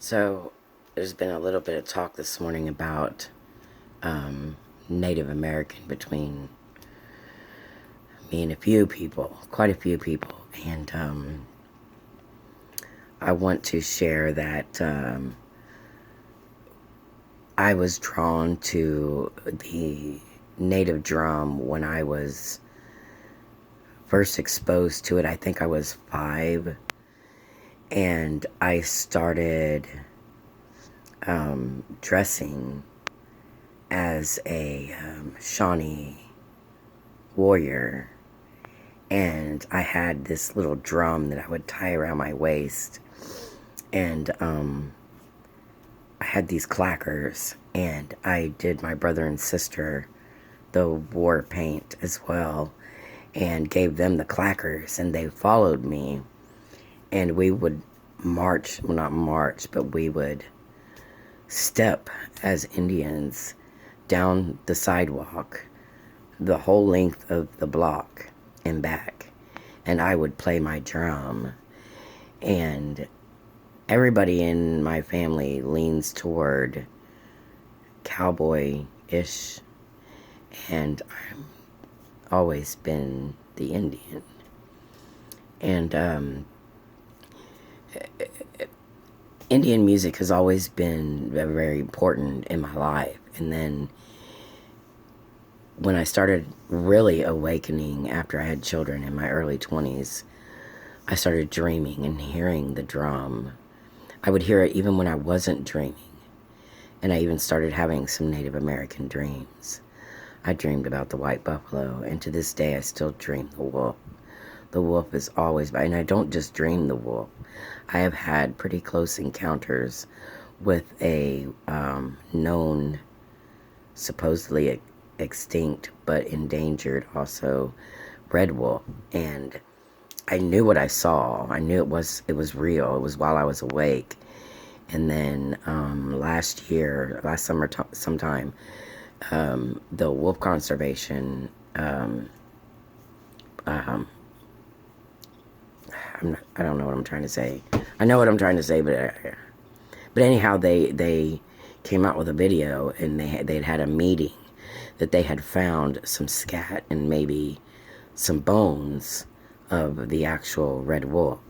So, there's been a little bit of talk this morning about Native American between me and a few people, quite a few people. And I want to share that I was drawn to the native drum when I was first exposed to it. I think I was 5. And I started dressing as a Shawnee warrior, and I had this little drum that I would tie around my waist, and I had these clackers, and I did my brother and sister the war paint as well, and gave them the clackers, and they followed me, and we would march, well, not march, but we would step as Indians down the sidewalk the whole length of the block and back, and I would play my drum. And everybody in my family leans toward cowboy-ish, and I've always been the Indian. And Indian music has always been very, very important in my life. And then when I started really awakening after I had children in my early 20s, I started dreaming and hearing the drum. I would hear it even when I wasn't dreaming. And I even started having some Native American dreams. I dreamed about the white buffalo, and to this day I still dream the wolf. The wolf is always by, and I don't just dream the wolf. I have had pretty close encounters with a known, supposedly extinct but endangered also red wolf, and I knew what I saw. I knew it was real. It was while I was awake. And then last summer sometime, the wolf conservation I don't know what I'm trying to say. I know what I'm trying to say, but anyhow, they came out with a video, and they'd had a meeting that they had found some scat and maybe some bones of the actual red wolf.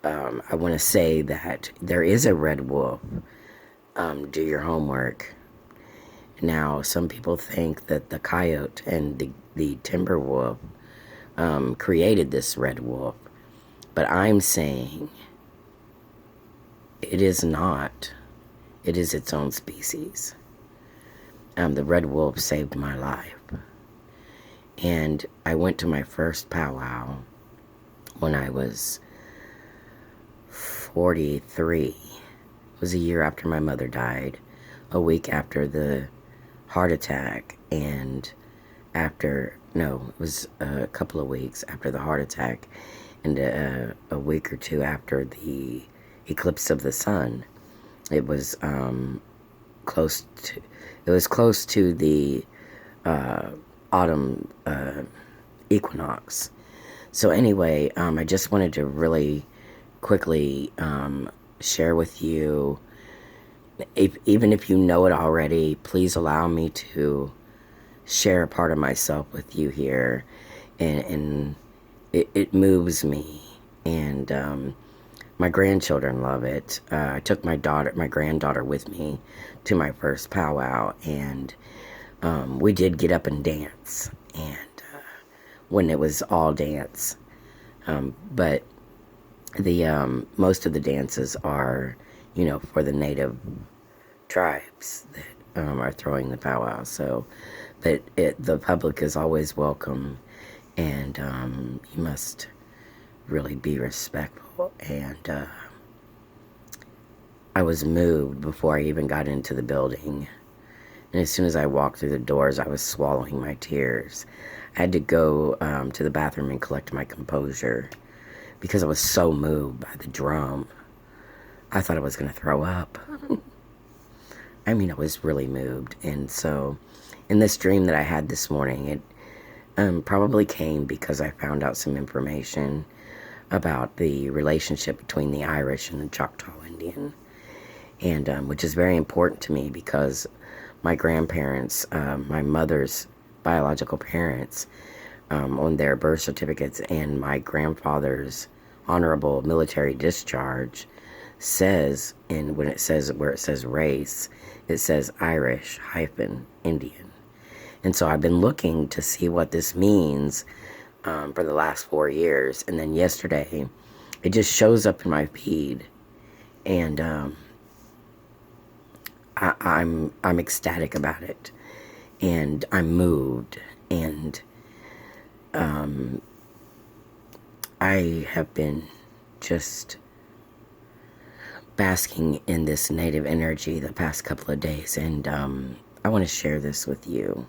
I want to say that there is a red wolf. Do your homework. Now, some people think that the coyote and the timber wolf created this red wolf. But I'm saying it is not. It is its own species. The red wolf saved my life. And I went to my first powwow when I was 43. It was a year after my mother died, a week after the heart attack, and it was a couple of weeks after the heart attack, and a week or two after the eclipse of the sun. It was close to the autumn equinox. So anyway, I just wanted to really quickly share with you, even if you know it already, please allow me to share a part of myself with you here, and it moves me, and my grandchildren love it. I took my granddaughter with me to my first powwow, and we did get up and dance, and when it was all dance, but the most of the dances are, for the native tribes that are throwing the powwow. So, but the public is always welcome, and you must really be respectful. And I was moved before I even got into the building, and as soon as I walked through the doors, I was swallowing my tears. I had to go to the bathroom and collect my composure because I was so moved by the drum. I thought I was going to throw up. I mean, I was really moved. And so in this dream that I had this morning, it probably came because I found out some information about the relationship between the Irish and the Choctaw Indian. and which is very important to me because my grandparents, my mother's biological parents, on their birth certificates, and my grandfather's honorable military discharge says, and when it says, where it says race, it says Irish hyphen Indian. And so I've been looking to see what this means for the last 4 years. And then yesterday, it just shows up in my feed, and I'm ecstatic about it, and I'm moved, and I have been just basking in this native energy the past couple of days, and I want to share this with you.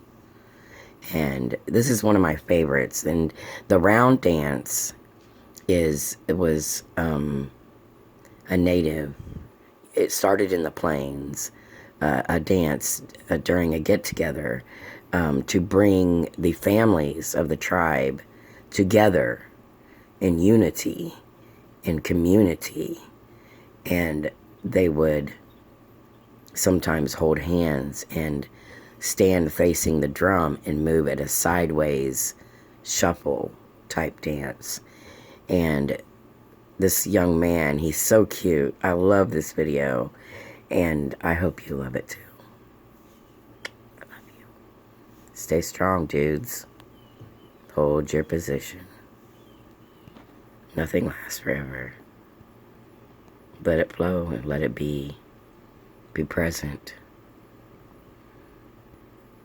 And this is one of my favorites. And the round dance was a native. It started in the plains, a dance during a get-together to bring the families of the tribe together in unity, in community, and they would sometimes hold hands and stand facing the drum and move at a sideways shuffle type dance. And this young man, he's so cute. I love this video, and I hope you love it too. I love you. Stay strong, dudes. Hold your position. Nothing lasts forever. Let it flow and let it be. Be present.